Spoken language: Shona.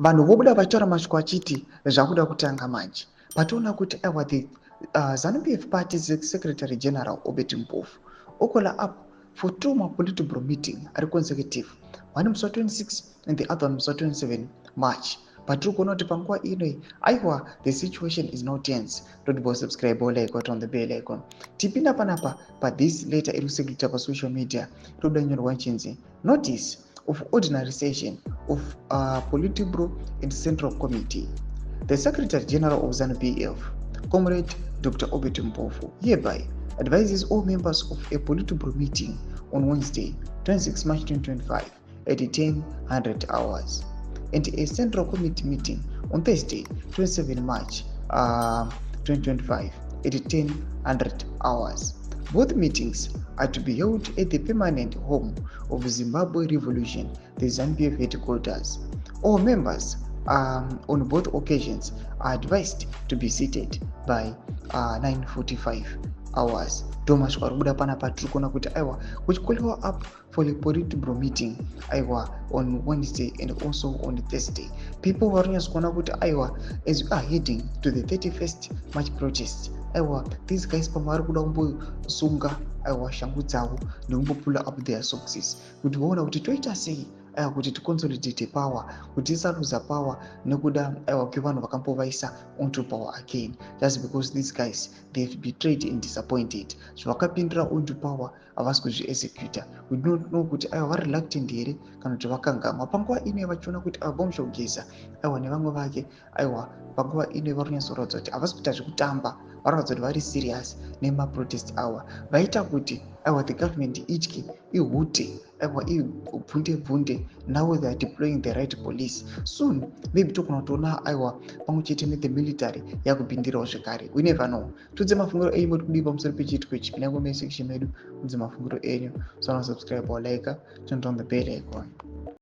vanhu vobuda vachitora mashoko achiti zvakuda kutanga manje patoona kuti the ZANU-PF Party Secretary General Obert Mpofu okola up for 2 Politburo meeting ari consecutive, one musi 26 and the other one musi 27 March. Patiri kuona kuti panguva inoi aiwa the situation is now tense. Don't go subscribe or like on the bell icon. Tipinda panapa pa this later iri kusekulita pa social media toda nyorwa chinzi notice of ordinary session of Politburo and Central Committee. The Secretary General of ZANU-PF, Comrade Dr. Obert Mpofu, hereby advises all members of a Politburo meeting on Wednesday, 26 March 2025 at 10:00 hours, and a Central Committee meeting on Thursday, 27 March 2025 at 10:00 hours. Both meetings are to be held at the permanent home of Zimbabwe Revolution, the ZANU-PF headquarters. All members on both occasions are advised to be seated by 9:45 hours. Thomas Warubuda panapa tukona kuti aiwa kuchikolewa up for the Politburo meeting aiwa on Wednesday and also on Thursday. People were kuona kuti aiwa as we are heading to the 31st March protest. Aiwa these guys pamari kuda kumbosunga aiwa shangu dzavo nekumbopula up their socks kuti vaona kuti toita sei kuti ticonsolidate power, kuti tisaluza power nekuda kwevanhu vakambovaisa onto power again, just because these guys they have betrayed and disappointed. Zvavakapindira onto power havasi kuzviexecuta. We don't know kuti vari reluctant here kana kuti vakangama. Panguva ino vachiona kuti bombshell Geza nevamwe vake panguva ino vari kunyatsoratidza kuti havasi kuita zvekutamba, vari kuti vari serious nemaprotest awa, vaita kuti the government itye ihute ibvunde. Now they are deploying the right police. Soon maybe tokunotoona pamwe chete the military yakupindirawo zvekare. We never know. Tudze mafungiro enyu muri kudii pamusoro pechitiko ichi pinango section medu mudze mafungiro enyu. So subscribe or like, turn on the bell icon.